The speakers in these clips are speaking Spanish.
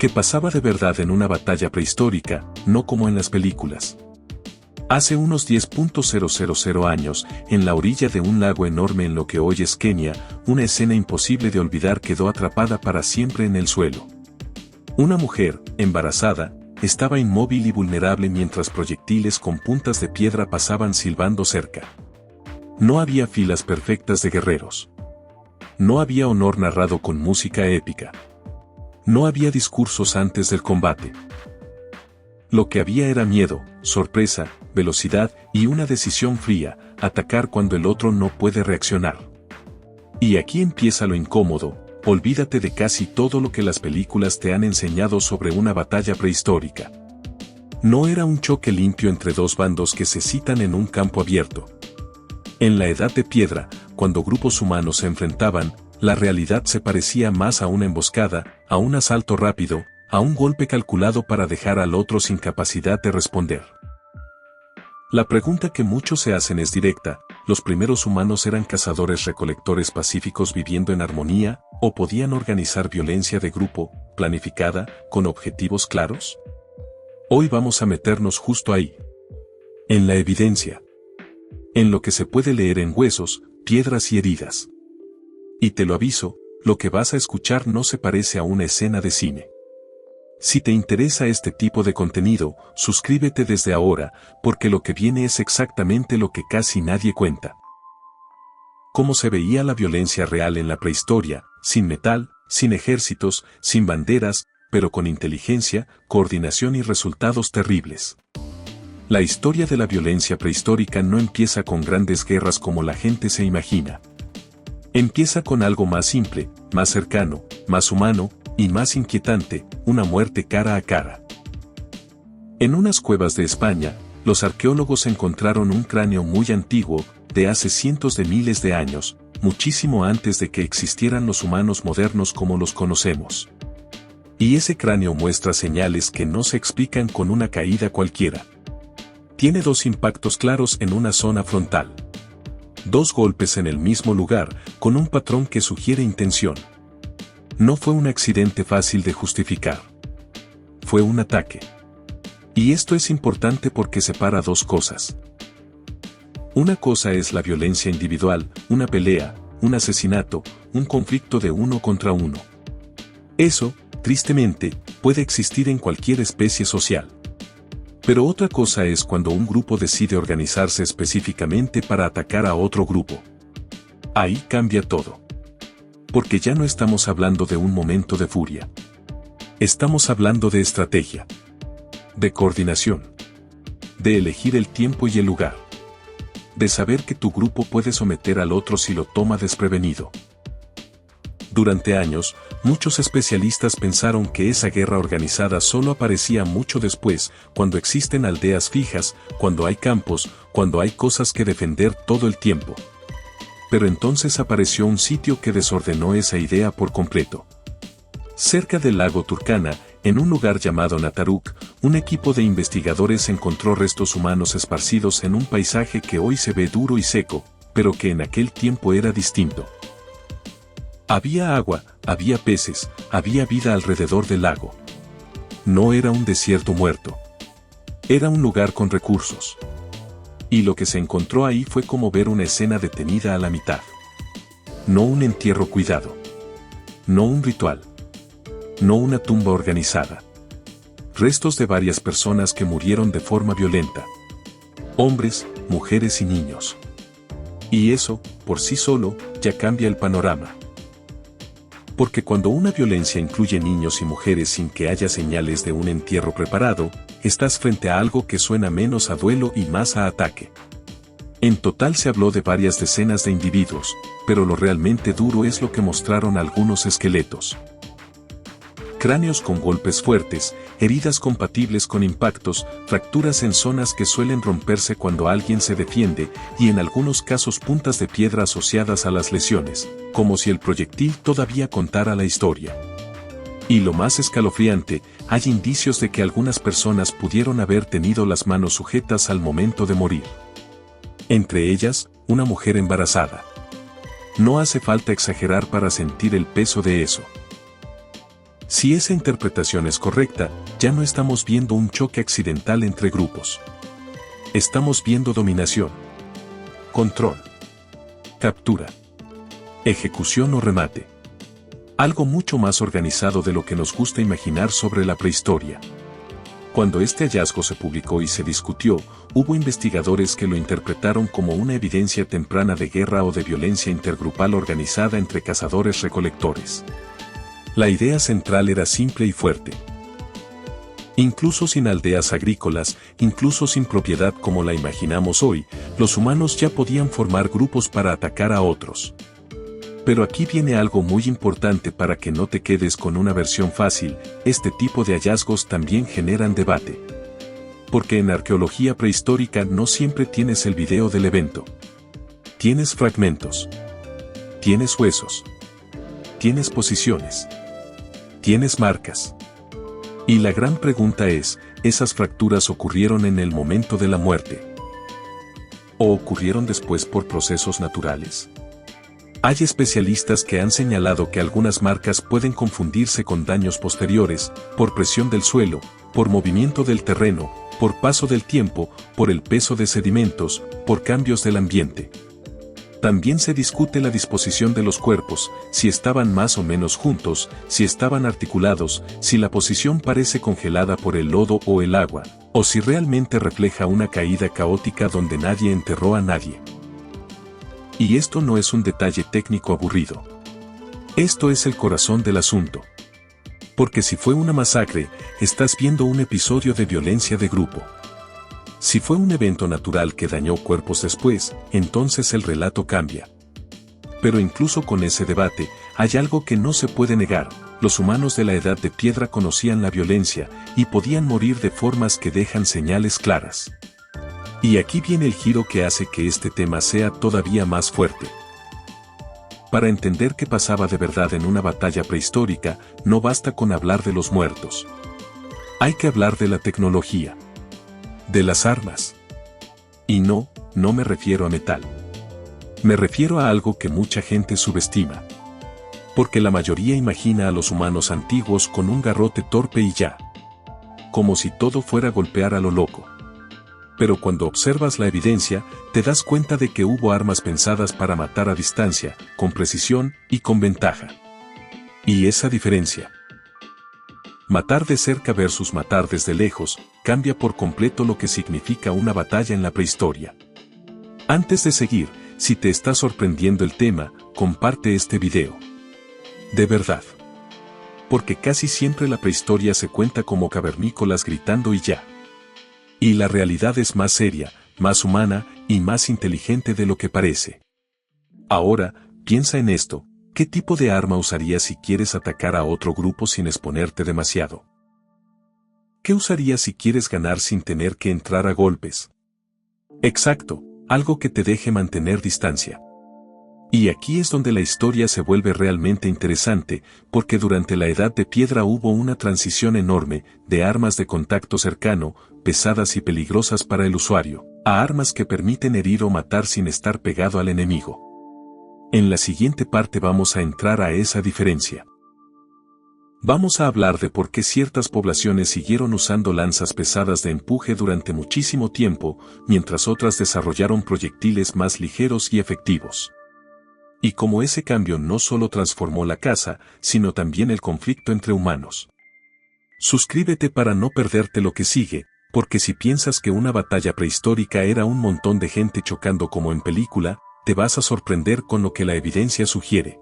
Que pasaba de verdad en una batalla prehistórica, no como en las películas. Hace unos 10.000 años, en la orilla de un lago enorme en lo que hoy es Kenia, una escena imposible de olvidar quedó atrapada para siempre en el suelo. Una mujer, embarazada, estaba inmóvil y vulnerable mientras proyectiles con puntas de piedra pasaban silbando cerca. No había filas perfectas de guerreros. No había honor narrado con música épica. No había discursos antes del combate. Lo que había era miedo, sorpresa, velocidad y una decisión fría, atacar cuando el otro no puede reaccionar. Y aquí empieza lo incómodo, olvídate de casi todo lo que las películas te han enseñado sobre una batalla prehistórica. No era un choque limpio entre dos bandos que se citan en un campo abierto. En la Edad de Piedra, cuando grupos humanos se enfrentaban, la realidad se parecía más a una emboscada, a un asalto rápido, a un golpe calculado para dejar al otro sin capacidad de responder. La pregunta que muchos se hacen es directa: ¿los primeros humanos eran cazadores-recolectores pacíficos viviendo en armonía, o podían organizar violencia de grupo, planificada, con objetivos claros? Hoy vamos a meternos justo ahí. En la evidencia. En lo que se puede leer en huesos, piedras y heridas. Y te lo aviso, lo que vas a escuchar no se parece a una escena de cine. Si te interesa este tipo de contenido, suscríbete desde ahora, porque lo que viene es exactamente lo que casi nadie cuenta. Cómo se veía la violencia real en la prehistoria, sin metal, sin ejércitos, sin banderas, pero con inteligencia, coordinación y resultados terribles. La historia de la violencia prehistórica no empieza con grandes guerras como la gente se imagina. Empieza con algo más simple, más cercano, más humano, y más inquietante: una muerte cara a cara. En unas cuevas de España, los arqueólogos encontraron un cráneo muy antiguo, de hace cientos de miles de años, muchísimo antes de que existieran los humanos modernos como los conocemos. Y ese cráneo muestra señales que no se explican con una caída cualquiera. Tiene dos impactos claros en una zona frontal. Dos golpes en el mismo lugar, con un patrón que sugiere intención. No fue un accidente fácil de justificar. Fue un ataque. Y esto es importante porque separa dos cosas. Una cosa es la violencia individual, una pelea, un asesinato, un conflicto de uno contra uno. Eso, tristemente, puede existir en cualquier especie social. Pero otra cosa es cuando un grupo decide organizarse específicamente para atacar a otro grupo. Ahí cambia todo. Porque ya no estamos hablando de un momento de furia. Estamos hablando de estrategia. De coordinación. De elegir el tiempo y el lugar. De saber que tu grupo puede someter al otro si lo toma desprevenido. Durante años, muchos especialistas pensaron que esa guerra organizada solo aparecía mucho después, cuando existen aldeas fijas, cuando hay campos, cuando hay cosas que defender todo el tiempo. Pero entonces apareció un sitio que desordenó esa idea por completo. Cerca del lago Turkana, en un lugar llamado Nataruk, un equipo de investigadores encontró restos humanos esparcidos en un paisaje que hoy se ve duro y seco, pero que en aquel tiempo era distinto. Había agua, había peces, había vida alrededor del lago. No era un desierto muerto. Era un lugar con recursos. Y lo que se encontró ahí fue como ver una escena detenida a la mitad. No un entierro cuidado. No un ritual. No una tumba organizada. Restos de varias personas que murieron de forma violenta. Hombres, mujeres y niños. Y eso, por sí solo, ya cambia el panorama. Porque cuando una violencia incluye niños y mujeres sin que haya señales de un entierro preparado, estás frente a algo que suena menos a duelo y más a ataque. En total se habló de varias decenas de individuos, pero lo realmente duro es lo que mostraron algunos esqueletos. Cráneos con golpes fuertes, heridas compatibles con impactos, fracturas en zonas que suelen romperse cuando alguien se defiende, y en algunos casos puntas de piedra asociadas a las lesiones, como si el proyectil todavía contara la historia. Y lo más escalofriante, hay indicios de que algunas personas pudieron haber tenido las manos sujetas al momento de morir. Entre ellas, una mujer embarazada. No hace falta exagerar para sentir el peso de eso. Si esa interpretación es correcta, ya no estamos viendo un choque accidental entre grupos. Estamos viendo dominación, control, captura, ejecución o remate. Algo mucho más organizado de lo que nos gusta imaginar sobre la prehistoria. Cuando este hallazgo se publicó y se discutió, hubo investigadores que lo interpretaron como una evidencia temprana de guerra o de violencia intergrupal organizada entre cazadores-recolectores. La idea central era simple y fuerte. Incluso sin aldeas agrícolas, incluso sin propiedad como la imaginamos hoy, los humanos ya podían formar grupos para atacar a otros. Pero aquí viene algo muy importante para que no te quedes con una versión fácil, este tipo de hallazgos también generan debate. Porque en arqueología prehistórica no siempre tienes el video del evento. Tienes fragmentos. Tienes huesos. Tienes posiciones. Tienes marcas. Y la gran pregunta es, ¿esas fracturas ocurrieron en el momento de la muerte? ¿O ocurrieron después por procesos naturales? Hay especialistas que han señalado que algunas marcas pueden confundirse con daños posteriores, por presión del suelo, por movimiento del terreno, por paso del tiempo, por el peso de sedimentos, por cambios del ambiente. También se discute la disposición de los cuerpos, si estaban más o menos juntos, si estaban articulados, si la posición parece congelada por el lodo o el agua, o si realmente refleja una caída caótica donde nadie enterró a nadie. Y esto no es un detalle técnico aburrido. Esto es el corazón del asunto. Porque si fue una masacre, estás viendo un episodio de violencia de grupo. Si fue un evento natural que dañó cuerpos después, entonces el relato cambia. Pero incluso con ese debate, hay algo que no se puede negar: los humanos de la Edad de Piedra conocían la violencia, y podían morir de formas que dejan señales claras. Y aquí viene el giro que hace que este tema sea todavía más fuerte. Para entender qué pasaba de verdad en una batalla prehistórica, no basta con hablar de los muertos. Hay que hablar de la tecnología. De las armas. Y no me refiero a metal. Me refiero a algo que mucha gente subestima. Porque la mayoría imagina a los humanos antiguos con un garrote torpe y ya. Como si todo fuera golpear a lo loco. Pero cuando observas la evidencia, te das cuenta de que hubo armas pensadas para matar a distancia, con precisión y con ventaja. Y esa diferencia. Matar de cerca versus matar desde lejos, cambia por completo lo que significa una batalla en la prehistoria. Antes de seguir, si te está sorprendiendo el tema, comparte este video. De verdad. Porque casi siempre la prehistoria se cuenta como cavernícolas gritando y ya. Y la realidad es más seria, más humana y más inteligente de lo que parece. Ahora, piensa en esto: ¿qué tipo de arma usarías si quieres atacar a otro grupo sin exponerte demasiado? ¿Qué usarías si quieres ganar sin tener que entrar a golpes? Exacto, algo que te deje mantener distancia. Y aquí es donde la historia se vuelve realmente interesante, porque durante la Edad de Piedra hubo una transición enorme, de armas de contacto cercano, pesadas y peligrosas para el usuario, a armas que permiten herir o matar sin estar pegado al enemigo. En la siguiente parte vamos a entrar a esa diferencia. Vamos a hablar de por qué ciertas poblaciones siguieron usando lanzas pesadas de empuje durante muchísimo tiempo, mientras otras desarrollaron proyectiles más ligeros y efectivos. Y cómo ese cambio no solo transformó la caza, sino también el conflicto entre humanos. Suscríbete para no perderte lo que sigue, porque si piensas que una batalla prehistórica era un montón de gente chocando como en película, te vas a sorprender con lo que la evidencia sugiere.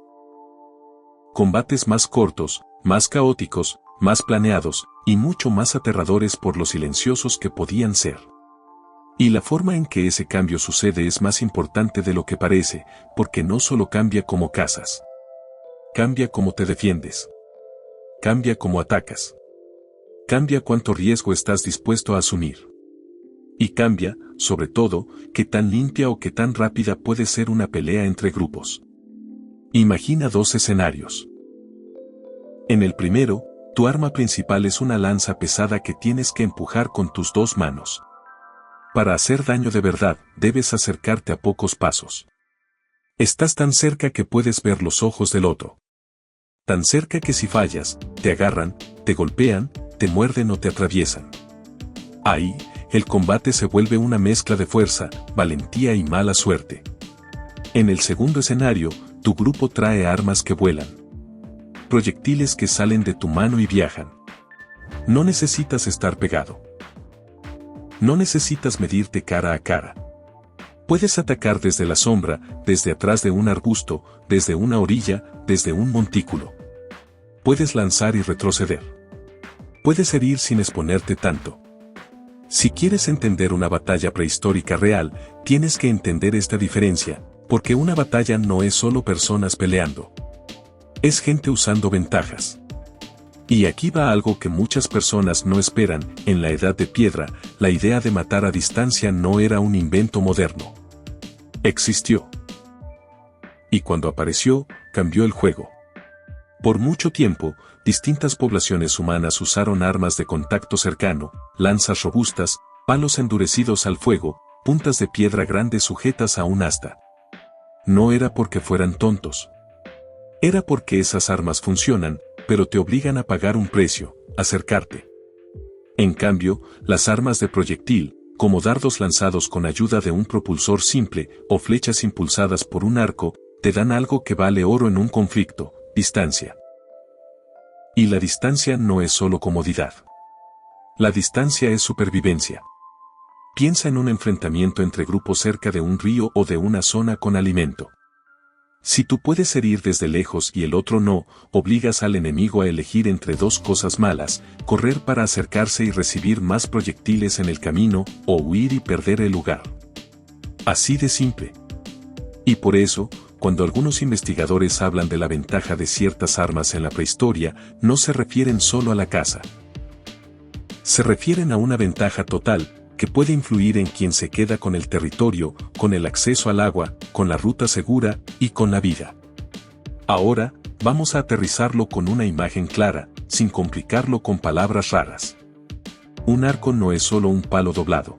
Combates más cortos, más caóticos, más planeados, y mucho más aterradores por lo silenciosos que podían ser. Y la forma en que ese cambio sucede es más importante de lo que parece, porque no solo cambia cómo cazas. Cambia cómo te defiendes. Cambia cómo atacas. Cambia cuánto riesgo estás dispuesto a asumir. Y cambia, sobre todo, qué tan limpia o qué tan rápida puede ser una pelea entre grupos. Imagina dos escenarios. En el primero, tu arma principal es una lanza pesada que tienes que empujar con tus dos manos. Para hacer daño de verdad, debes acercarte a pocos pasos. Estás tan cerca que puedes ver los ojos del otro. Tan cerca que si fallas, te agarran, te golpean, te muerden o te atraviesan. Ahí, el combate se vuelve una mezcla de fuerza, valentía y mala suerte. En el segundo escenario, tu grupo trae armas que vuelan. Proyectiles que salen de tu mano y viajan. No necesitas estar pegado. No necesitas medirte cara a cara. Puedes atacar desde la sombra, desde atrás de un arbusto, desde una orilla, desde un montículo. Puedes lanzar y retroceder. Puedes herir sin exponerte tanto. Si quieres entender una batalla prehistórica real, tienes que entender esta diferencia, porque una batalla no es solo personas peleando. Es gente usando ventajas. Y aquí va algo que muchas personas no esperan: en la Edad de Piedra, la idea de matar a distancia no era un invento moderno. Existió. Y cuando apareció, cambió el juego. Por mucho tiempo, distintas poblaciones humanas usaron armas de contacto cercano, lanzas robustas, palos endurecidos al fuego, puntas de piedra grandes sujetas a un asta. No era porque fueran tontos. Era porque esas armas funcionan, pero te obligan a pagar un precio: acercarte. En cambio, las armas de proyectil, como dardos lanzados con ayuda de un propulsor simple, o flechas impulsadas por un arco, te dan algo que vale oro en un conflicto: distancia. Y la distancia no es solo comodidad. La distancia es supervivencia. Piensa en un enfrentamiento entre grupos cerca de un río o de una zona con alimento. Si tú puedes herir desde lejos y el otro no, obligas al enemigo a elegir entre dos cosas malas: correr para acercarse y recibir más proyectiles en el camino, o huir y perder el lugar. Así de simple. Y por eso, cuando algunos investigadores hablan de la ventaja de ciertas armas en la prehistoria, no se refieren solo a la caza. Se refieren a una ventaja total, que puede influir en quien se queda con el territorio, con el acceso al agua, con la ruta segura, y con la vida. Ahora, vamos a aterrizarlo con una imagen clara, sin complicarlo con palabras raras. Un arco no es solo un palo doblado.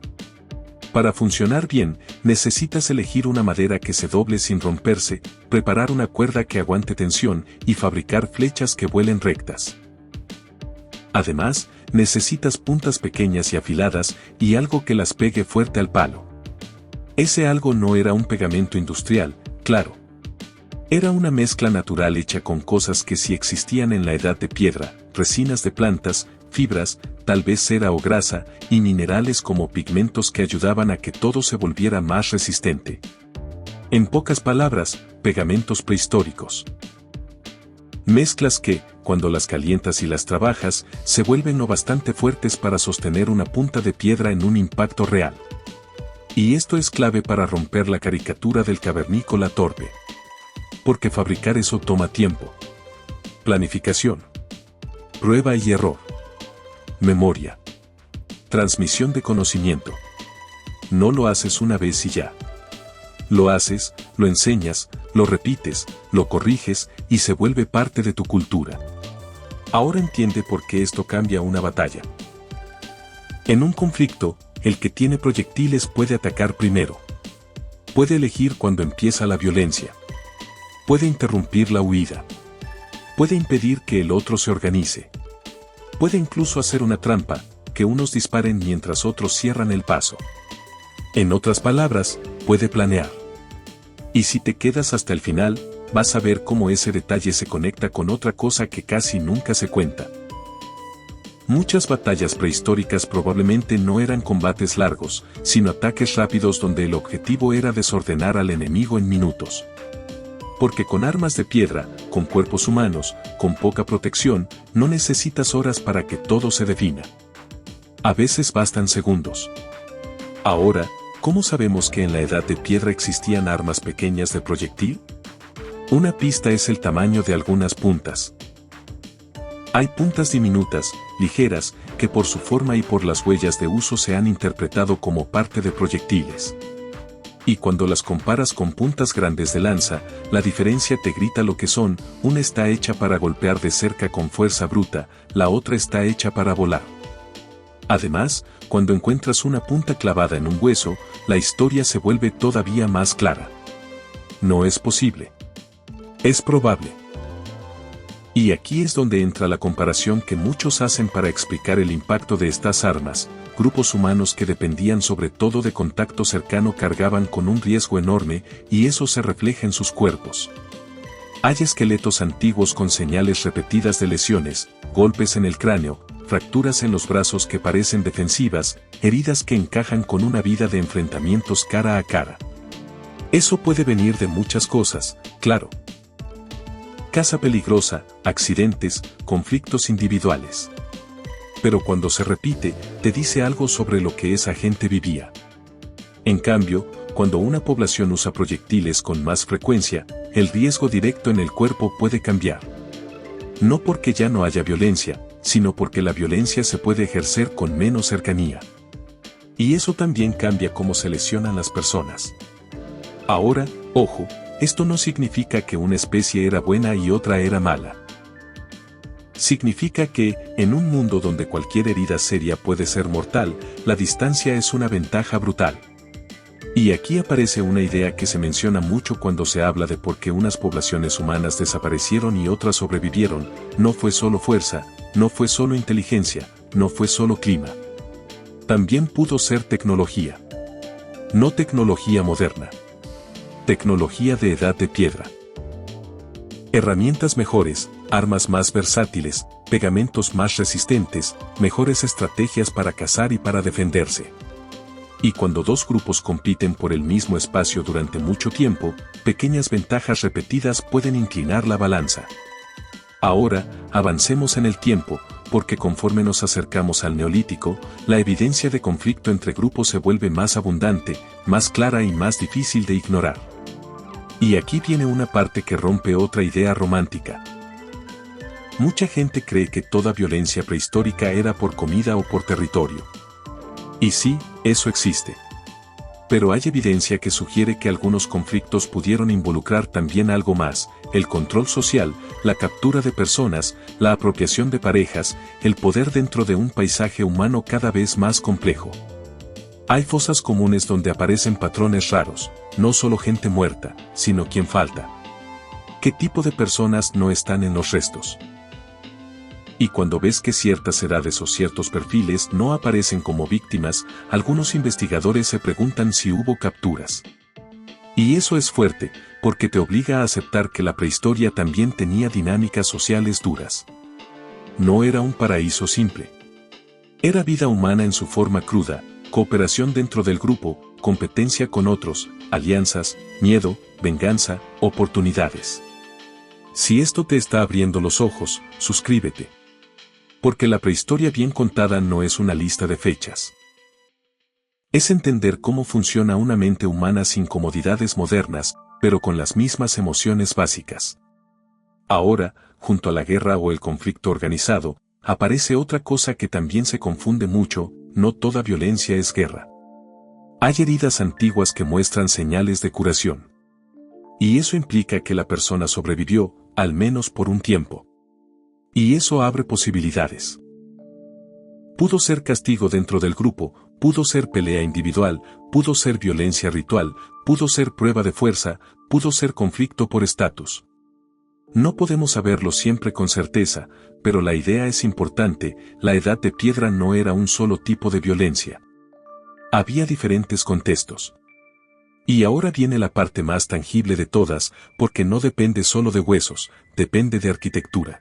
Para funcionar bien, necesitas elegir una madera que se doble sin romperse, preparar una cuerda que aguante tensión, y fabricar flechas que vuelen rectas. Además, necesitas puntas pequeñas y afiladas, y algo que las pegue fuerte al palo. Ese algo no era un pegamento industrial, claro. Era una mezcla natural hecha con cosas que sí existían en la Edad de Piedra: resinas de plantas, fibras, tal vez cera o grasa, y minerales como pigmentos que ayudaban a que todo se volviera más resistente. En pocas palabras, pegamentos prehistóricos. Mezclas que, cuando las calientas y las trabajas, se vuelven lo bastante fuertes para sostener una punta de piedra en un impacto real. Y esto es clave para romper la caricatura del cavernícola torpe. Porque fabricar eso toma tiempo. Planificación. Prueba y error. Memoria. Transmisión de conocimiento. No lo haces una vez y ya. Lo haces, lo enseñas, lo repites, lo corriges, y se vuelve parte de tu cultura. Ahora entiende por qué esto cambia una batalla. En un conflicto, el que tiene proyectiles puede atacar primero. Puede elegir cuándo empieza la violencia. Puede interrumpir la huida. Puede impedir que el otro se organice. Puede incluso hacer una trampa, que unos disparen mientras otros cierran el paso. En otras palabras, puede planear. Y si te quedas hasta el final, vas a ver cómo ese detalle se conecta con otra cosa que casi nunca se cuenta. Muchas batallas prehistóricas probablemente no eran combates largos, sino ataques rápidos donde el objetivo era desordenar al enemigo en minutos. Porque con armas de piedra, con cuerpos humanos, con poca protección, no necesitas horas para que todo se defina. A veces bastan segundos. Ahora, ¿cómo sabemos que en la Edad de Piedra existían armas pequeñas de proyectil? Una pista es el tamaño de algunas puntas. Hay puntas diminutas, ligeras, que por su forma y por las huellas de uso se han interpretado como parte de proyectiles. Y cuando las comparas con puntas grandes de lanza, la diferencia te grita lo que son: una está hecha para golpear de cerca con fuerza bruta, la otra está hecha para volar. Además, cuando encuentras una punta clavada en un hueso, la historia se vuelve todavía más clara. No es posible. Es probable. Y aquí es donde entra la comparación que muchos hacen para explicar el impacto de estas armas. Grupos humanos que dependían sobre todo de contacto cercano cargaban con un riesgo enorme, y eso se refleja en sus cuerpos. Hay esqueletos antiguos con señales repetidas de lesiones, golpes en el cráneo, fracturas en los brazos que parecen defensivas, heridas que encajan con una vida de enfrentamientos cara a cara. Eso puede venir de muchas cosas, claro. Caza peligrosa, accidentes, conflictos individuales. Pero cuando se repite, te dice algo sobre lo que esa gente vivía. En cambio, cuando una población usa proyectiles con más frecuencia, el riesgo directo en el cuerpo puede cambiar. No porque ya no haya violencia, sino porque la violencia se puede ejercer con menos cercanía. Y eso también cambia cómo se lesionan las personas. Ahora, ojo, esto no significa que una especie era buena y otra era mala. Significa que, en un mundo donde cualquier herida seria puede ser mortal, la distancia es una ventaja brutal. Y aquí aparece una idea que se menciona mucho cuando se habla de por qué unas poblaciones humanas desaparecieron y otras sobrevivieron. No fue solo fuerza, no fue solo inteligencia, no fue solo clima. También pudo ser tecnología. No tecnología moderna. Tecnología de edad de piedra. Herramientas mejores, armas más versátiles, pegamentos más resistentes, mejores estrategias para cazar y para defenderse. Y cuando dos grupos compiten por el mismo espacio durante mucho tiempo, pequeñas ventajas repetidas pueden inclinar la balanza. Ahora, avancemos en el tiempo, porque conforme nos acercamos al Neolítico, la evidencia de conflicto entre grupos se vuelve más abundante, más clara y más difícil de ignorar. Y aquí viene una parte que rompe otra idea romántica. Mucha gente cree que toda violencia prehistórica era por comida o por territorio. Y sí, eso existe. Pero hay evidencia que sugiere que algunos conflictos pudieron involucrar también algo más: el control social, la captura de personas, la apropiación de parejas, el poder dentro de un paisaje humano cada vez más complejo. Hay fosas comunes donde aparecen patrones raros, no solo gente muerta, sino quien falta. ¿Qué tipo de personas no están en los restos? Y cuando ves que ciertas edades o ciertos perfiles no aparecen como víctimas, algunos investigadores se preguntan si hubo capturas. Y eso es fuerte, porque te obliga a aceptar que la prehistoria también tenía dinámicas sociales duras. No era un paraíso simple. Era vida humana en su forma cruda, cooperación dentro del grupo, competencia con otros, alianzas, miedo, venganza, oportunidades. Si esto te está abriendo los ojos, suscríbete. Porque la prehistoria bien contada no es una lista de fechas. Es entender cómo funciona una mente humana sin comodidades modernas, pero con las mismas emociones básicas. Ahora, junto a la guerra o el conflicto organizado, aparece otra cosa que también se confunde mucho: no toda violencia es guerra. Hay heridas antiguas que muestran señales de curación. Y eso implica que la persona sobrevivió, al menos por un tiempo. Y eso abre posibilidades. Pudo ser castigo dentro del grupo, pudo ser pelea individual, pudo ser violencia ritual, pudo ser prueba de fuerza, pudo ser conflicto por estatus. No podemos saberlo siempre con certeza, pero la idea es importante: la edad de piedra no era un solo tipo de violencia. Había diferentes contextos. Y ahora viene la parte más tangible de todas, porque no depende solo de huesos, depende de arquitectura.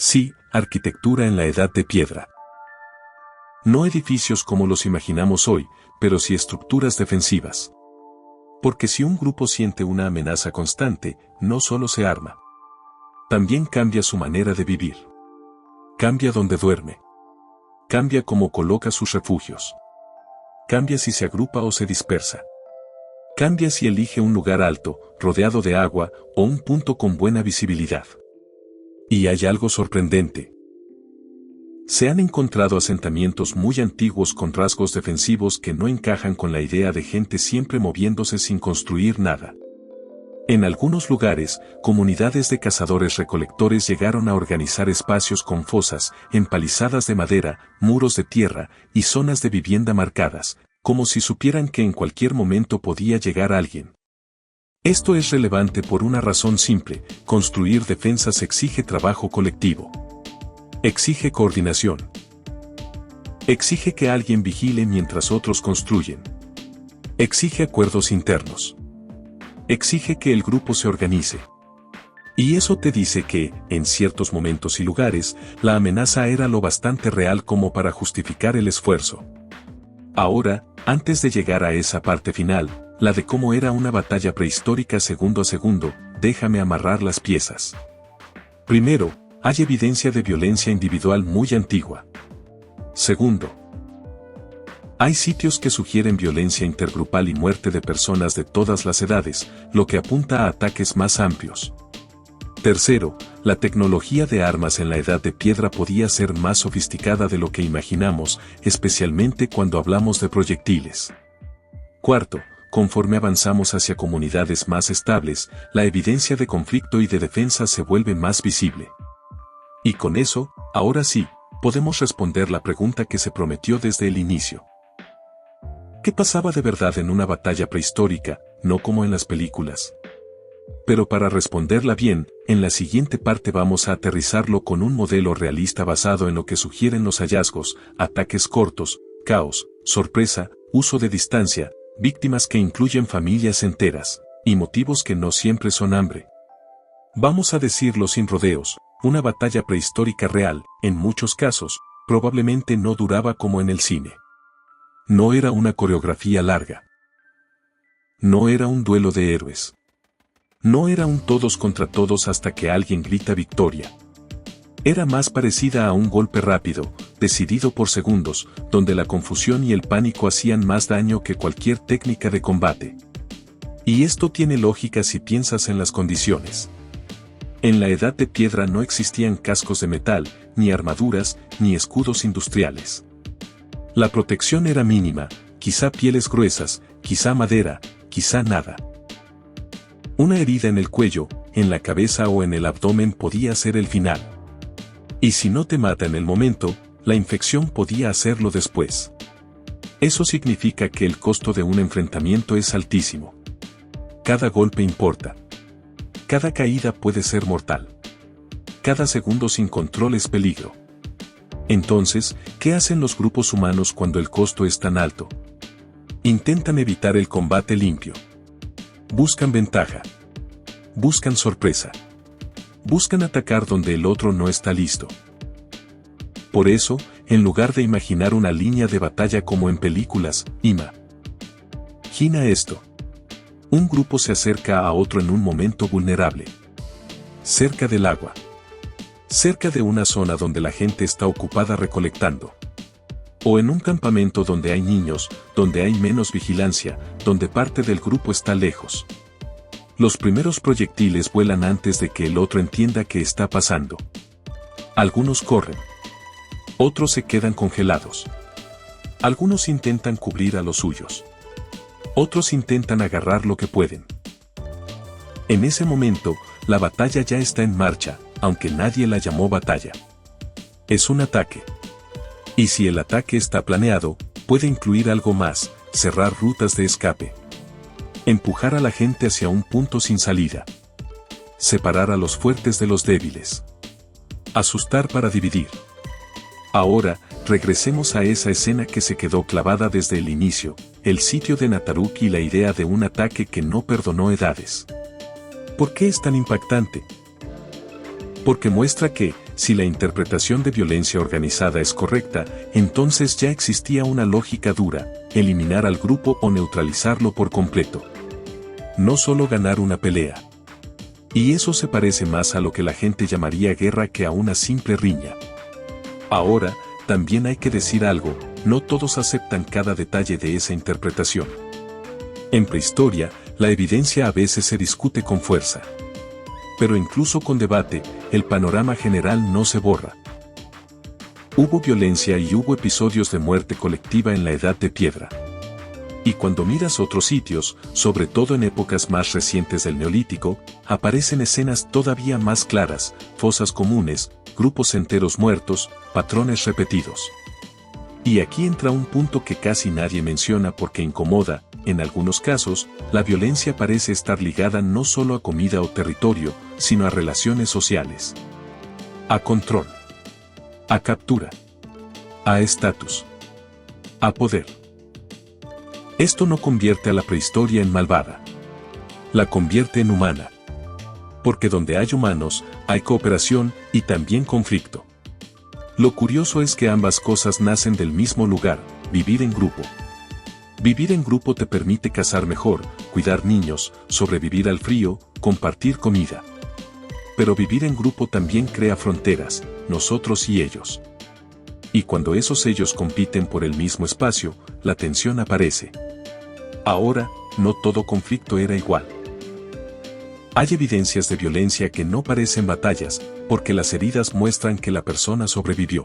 Sí, arquitectura en la edad de piedra. No edificios como los imaginamos hoy, pero sí estructuras defensivas. Porque si un grupo siente una amenaza constante, no solo se arma. También cambia su manera de vivir. Cambia dónde duerme. Cambia cómo coloca sus refugios. Cambia si se agrupa o se dispersa. Cambia si elige un lugar alto, rodeado de agua, o un punto con buena visibilidad. Y hay algo sorprendente. Se han encontrado asentamientos muy antiguos con rasgos defensivos que no encajan con la idea de gente siempre moviéndose sin construir nada. En algunos lugares, comunidades de cazadores-recolectores llegaron a organizar espacios con fosas, empalizadas de madera, muros de tierra, y zonas de vivienda marcadas, como si supieran que en cualquier momento podía llegar alguien. Esto es relevante por una razón simple: construir defensas exige trabajo colectivo. Exige coordinación. Exige que alguien vigile mientras otros construyen. Exige acuerdos internos. Exige que el grupo se organice. Y eso te dice que, en ciertos momentos y lugares, la amenaza era lo bastante real como para justificar el esfuerzo. Ahora, antes de llegar a esa parte final, la de cómo era una batalla prehistórica segundo a segundo, déjame amarrar las piezas. Primero, hay evidencia de violencia individual muy antigua. Segundo, hay sitios que sugieren violencia intergrupal y muerte de personas de todas las edades, lo que apunta a ataques más amplios. Tercero, la tecnología de armas en la Edad de Piedra podía ser más sofisticada de lo que imaginamos, especialmente cuando hablamos de proyectiles. Cuarto, conforme avanzamos hacia comunidades más estables, la evidencia de conflicto y de defensa se vuelve más visible. Y con eso, ahora sí, podemos responder la pregunta que se prometió desde el inicio. ¿Qué pasaba de verdad en una batalla prehistórica, no como en las películas? Pero para responderla bien, en la siguiente parte vamos a aterrizarlo con un modelo realista basado en lo que sugieren los hallazgos: ataques cortos, caos, sorpresa, uso de distancia, víctimas que incluyen familias enteras, y motivos que no siempre son hambre. Vamos a decirlo sin rodeos: una batalla prehistórica real, en muchos casos, probablemente no duraba como en el cine. No era una coreografía larga. No era un duelo de héroes. No era un todos contra todos hasta que alguien grita victoria. Era más parecida a un golpe rápido, decidido por segundos, donde la confusión y el pánico hacían más daño que cualquier técnica de combate. Y esto tiene lógica si piensas en las condiciones. En la Edad de Piedra no existían cascos de metal, ni armaduras, ni escudos industriales. La protección era mínima, quizá pieles gruesas, quizá madera, quizá nada. Una herida en el cuello, en la cabeza o en el abdomen podía ser el final. Y si no te mata en el momento, la infección podía hacerlo después. Eso significa que el costo de un enfrentamiento es altísimo. Cada golpe importa. Cada caída puede ser mortal. Cada segundo sin control es peligro. Entonces, ¿qué hacen los grupos humanos cuando el costo es tan alto? Intentan evitar el combate limpio. Buscan ventaja. Buscan sorpresa. Buscan atacar donde el otro no está listo. Por eso, en lugar de imaginar una línea de batalla como en películas, imagina esto. Un grupo se acerca a otro en un momento vulnerable. Cerca del agua. Cerca de una zona donde la gente está ocupada recolectando. O en un campamento donde hay niños, donde hay menos vigilancia, donde parte del grupo está lejos. Los primeros proyectiles vuelan antes de que el otro entienda qué está pasando. Algunos corren. Otros se quedan congelados. Algunos intentan cubrir a los suyos. Otros intentan agarrar lo que pueden. En ese momento, la batalla ya está en marcha, aunque nadie la llamó batalla. Es un ataque. Y si el ataque está planeado, puede incluir algo más: cerrar rutas de escape. Empujar a la gente hacia un punto sin salida. Separar a los fuertes de los débiles. Asustar para dividir. Ahora, regresemos a esa escena que se quedó clavada desde el inicio, el sitio de Nataruk y la idea de un ataque que no perdonó edades. ¿Por qué es tan impactante? Porque muestra que, si la interpretación de violencia organizada es correcta, entonces ya existía una lógica dura: eliminar al grupo o neutralizarlo por completo. No solo ganar una pelea. Y eso se parece más a lo que la gente llamaría guerra que a una simple riña. Ahora, también hay que decir algo: no todos aceptan cada detalle de esa interpretación. En prehistoria, la evidencia a veces se discute con fuerza. Pero incluso con debate, el panorama general no se borra. Hubo violencia y hubo episodios de muerte colectiva en la Edad de Piedra. Y cuando miras otros sitios, sobre todo en épocas más recientes del Neolítico, aparecen escenas todavía más claras: fosas comunes, grupos enteros muertos, patrones repetidos. Y aquí entra un punto que casi nadie menciona porque incomoda, en algunos casos, la violencia parece estar ligada no solo a comida o territorio, sino a relaciones sociales. A control. A captura. A estatus. A poder. Esto no convierte a la prehistoria en malvada. La convierte en humana. Porque donde hay humanos, hay cooperación y también conflicto. Lo curioso es que ambas cosas nacen del mismo lugar, vivir en grupo. Vivir en grupo te permite cazar mejor, cuidar niños, sobrevivir al frío, compartir comida. Pero vivir en grupo también crea fronteras, nosotros y ellos. Y cuando esos ellos compiten por el mismo espacio, la tensión aparece. Ahora, no todo conflicto era igual. Hay evidencias de violencia que no parecen batallas, porque las heridas muestran que la persona sobrevivió.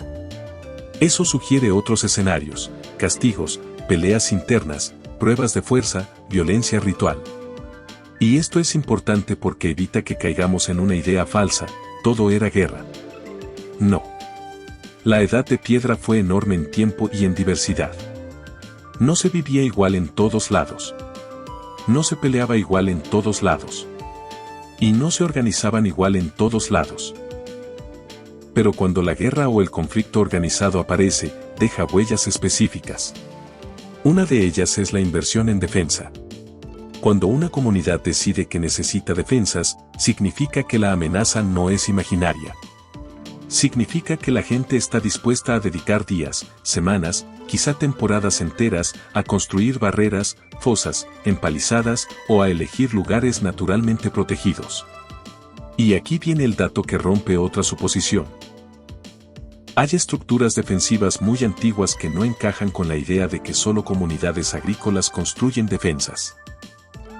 Eso sugiere otros escenarios, castigos, peleas internas, pruebas de fuerza, violencia ritual. Y esto es importante porque evita que caigamos en una idea falsa, todo era guerra. No. La edad de piedra fue enorme en tiempo y en diversidad. No se vivía igual en todos lados. No se peleaba igual en todos lados. Y no se organizaban igual en todos lados. Pero cuando la guerra o el conflicto organizado aparece, deja huellas específicas. Una de ellas es la inversión en defensa. Cuando una comunidad decide que necesita defensas, significa que la amenaza no es imaginaria. Significa que la gente está dispuesta a dedicar días, semanas, quizá temporadas enteras, a construir barreras, fosas, empalizadas o a elegir lugares naturalmente protegidos. Y aquí viene el dato que rompe otra suposición. Hay estructuras defensivas muy antiguas que no encajan con la idea de que solo comunidades agrícolas construyen defensas.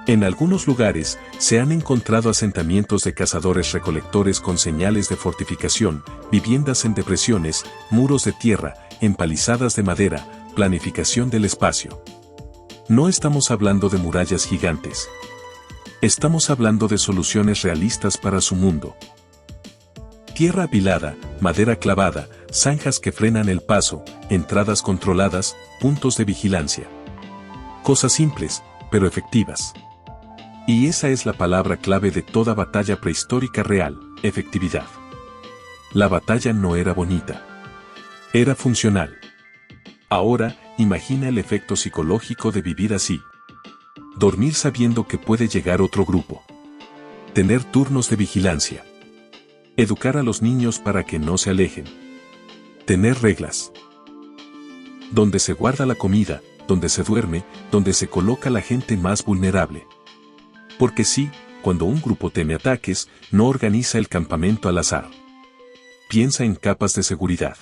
En algunos lugares, se han encontrado asentamientos de cazadores-recolectores con señales de fortificación, viviendas en depresiones, muros de tierra, empalizadas de madera, planificación del espacio. No estamos hablando de murallas gigantes. Estamos hablando de soluciones realistas para su mundo. Tierra apilada, madera clavada, zanjas que frenan el paso, entradas controladas, puntos de vigilancia. Cosas simples, pero efectivas. Y esa es la palabra clave de toda batalla prehistórica real, efectividad. La batalla no era bonita. Era funcional. Ahora, imagina el efecto psicológico de vivir así. Dormir sabiendo que puede llegar otro grupo. Tener turnos de vigilancia. Educar a los niños para que no se alejen. Tener reglas. Donde se guarda la comida, donde se duerme, donde se coloca la gente más vulnerable. Porque sí, cuando un grupo teme ataques, no organiza el campamento al azar. Piensa en capas de seguridad.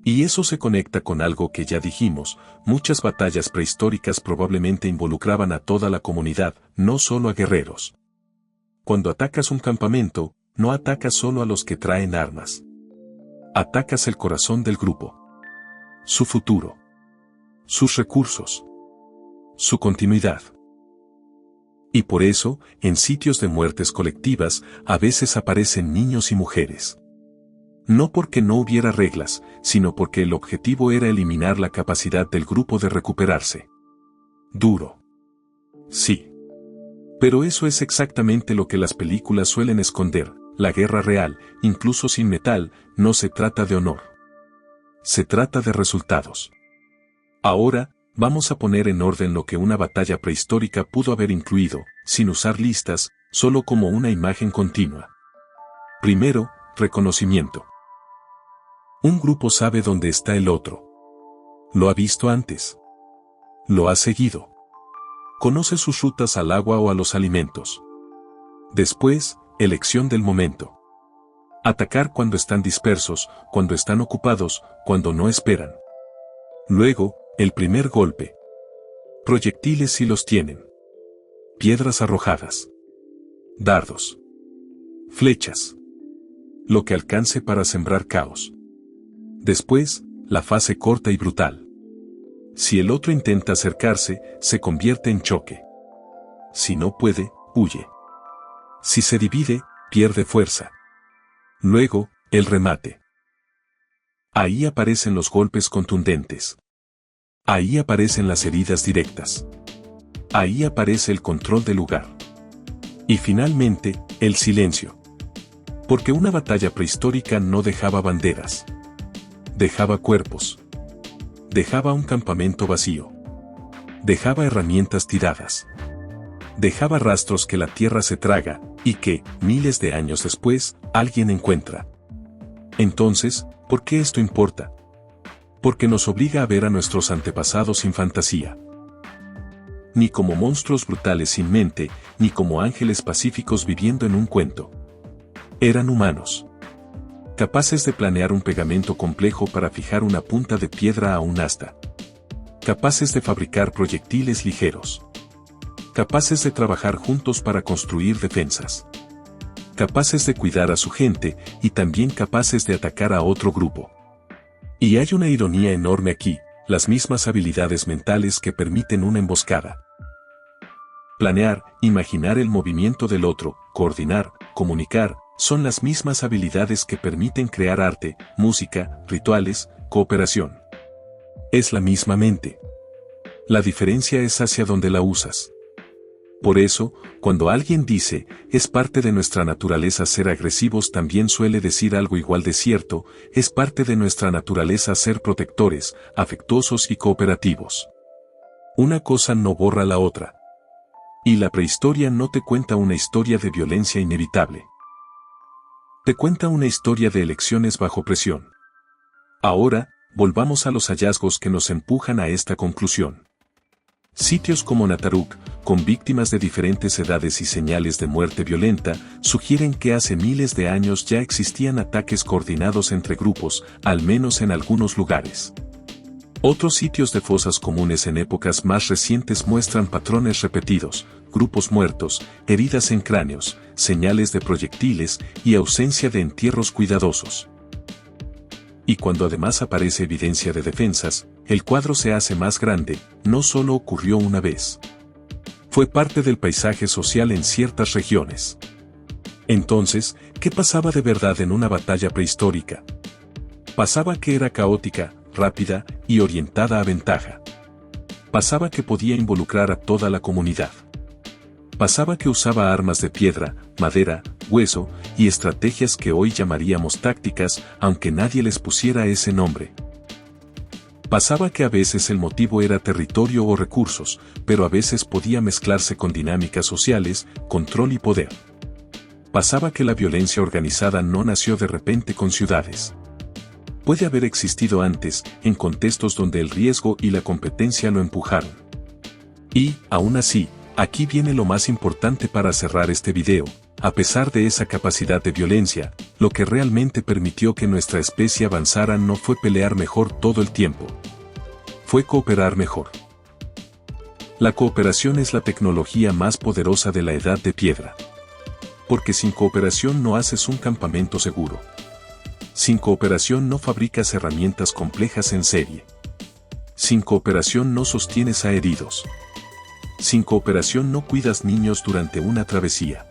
Y eso se conecta con algo que ya dijimos, muchas batallas prehistóricas probablemente involucraban a toda la comunidad, no solo a guerreros. Cuando atacas un campamento, no atacas solo a los que traen armas. Atacas el corazón del grupo. Su futuro. Sus recursos. Su continuidad. Y por eso, en sitios de muertes colectivas, a veces aparecen niños y mujeres. No porque no hubiera reglas, sino porque el objetivo era eliminar la capacidad del grupo de recuperarse. Duro. Sí. Pero eso es exactamente lo que las películas suelen esconder. La guerra real, incluso sin metal, no se trata de honor. Se trata de resultados. Ahora, vamos a poner en orden lo que una batalla prehistórica pudo haber incluido, sin usar listas, solo como una imagen continua. Primero, reconocimiento. Un grupo sabe dónde está el otro. Lo ha visto antes. Lo ha seguido. Conoce sus rutas al agua o a los alimentos. Después, elección del momento. Atacar cuando están dispersos, cuando están ocupados, cuando no esperan. Luego, el primer golpe. Proyectiles si los tienen. Piedras arrojadas. Dardos. Flechas. Lo que alcance para sembrar caos. Después, la fase corta y brutal. Si el otro intenta acercarse, se convierte en choque. Si no puede, huye. Si se divide, pierde fuerza. Luego, el remate. Ahí aparecen los golpes contundentes. Ahí aparecen las heridas directas. ahí aparece el control del lugar. Y finalmente, el silencio. Porque una batalla prehistórica no dejaba banderas. Dejaba cuerpos. Dejaba un campamento vacío. Dejaba herramientas tiradas. Dejaba rastros que la tierra se traga, y que, miles de años después, alguien encuentra. Entonces, ¿por qué esto importa? Porque nos obliga a ver a nuestros antepasados sin fantasía. Ni como monstruos brutales sin mente, ni como ángeles pacíficos viviendo en un cuento. Eran humanos. Capaces de planear un pegamento complejo para fijar una punta de piedra a un asta. Capaces de fabricar proyectiles ligeros. Capaces de trabajar juntos para construir defensas. Capaces de cuidar a su gente y también capaces de atacar a otro grupo. Y hay una ironía enorme aquí, las mismas habilidades mentales que permiten una emboscada. Planear, imaginar el movimiento del otro, coordinar, comunicar, son las mismas habilidades que permiten crear arte, música, rituales, cooperación. Es la misma mente. La diferencia es hacia dónde la usas. Por eso, cuando alguien dice, es parte de nuestra naturaleza ser agresivos, también suele decir algo igual de cierto, es parte de nuestra naturaleza ser protectores, afectuosos y cooperativos. Una cosa no borra la otra. Y la prehistoria no te cuenta una historia de violencia inevitable. Te cuenta una historia de elecciones bajo presión. Ahora, volvamos a los hallazgos que nos empujan a esta conclusión. Sitios como Nataruk, con víctimas de diferentes edades y señales de muerte violenta, sugieren que hace miles de años ya existían ataques coordinados entre grupos, al menos en algunos lugares. Otros sitios de fosas comunes en épocas más recientes muestran patrones repetidos, grupos muertos, heridas en cráneos, señales de proyectiles y ausencia de entierros cuidadosos. Y cuando además aparece evidencia de defensas, el cuadro se hace más grande, no solo ocurrió una vez. Fue parte del paisaje social en ciertas regiones. Entonces, ¿qué pasaba de verdad en una batalla prehistórica? Pasaba que era caótica, rápida y orientada a ventaja. Pasaba que podía involucrar a toda la comunidad. Pasaba que usaba armas de piedra, madera, hueso y estrategias que hoy llamaríamos tácticas, aunque nadie les pusiera ese nombre. Pasaba que a veces el motivo era territorio o recursos, pero a veces podía mezclarse con dinámicas sociales, control y poder. Pasaba que la violencia organizada no nació de repente con ciudades. Puede haber existido antes, en contextos donde el riesgo y la competencia lo empujaron. Y, aún así, aquí viene lo más importante para cerrar este video. A pesar de esa capacidad de violencia, lo que realmente permitió que nuestra especie avanzara no fue pelear mejor todo el tiempo. Fue cooperar mejor. La cooperación es la tecnología más poderosa de la edad de piedra. Porque sin cooperación no haces un campamento seguro. Sin cooperación no fabricas herramientas complejas en serie. Sin cooperación no sostienes a heridos. Sin cooperación no cuidas niños durante una travesía.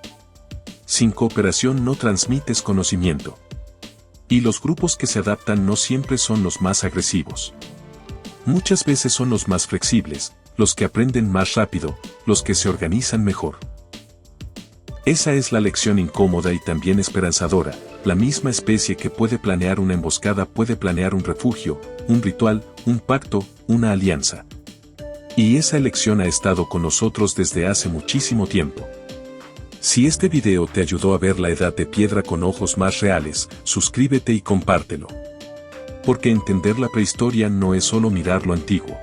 Sin cooperación no transmites conocimiento. Y los grupos que se adaptan no siempre son los más agresivos. Muchas veces son los más flexibles, los que aprenden más rápido, los que se organizan mejor. Esa es la lección incómoda y también esperanzadora. La misma especie que puede planear una emboscada puede planear un refugio, un ritual, un pacto, una alianza. Y esa elección ha estado con nosotros desde hace muchísimo tiempo. Si este video te ayudó a ver la edad de piedra con ojos más reales, suscríbete y compártelo. Porque entender la prehistoria no es solo mirar lo antiguo.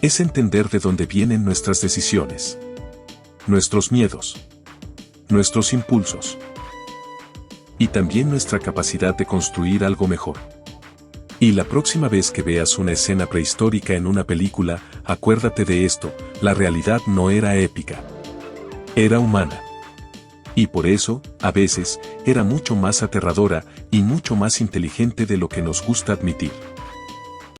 Es entender de dónde vienen nuestras decisiones. Nuestros miedos. Nuestros impulsos. Y también nuestra capacidad de construir algo mejor. Y la próxima vez que veas una escena prehistórica en una película, acuérdate de esto, la realidad no era épica. Era humana. Y por eso, a veces, era mucho más aterradora y mucho más inteligente de lo que nos gusta admitir.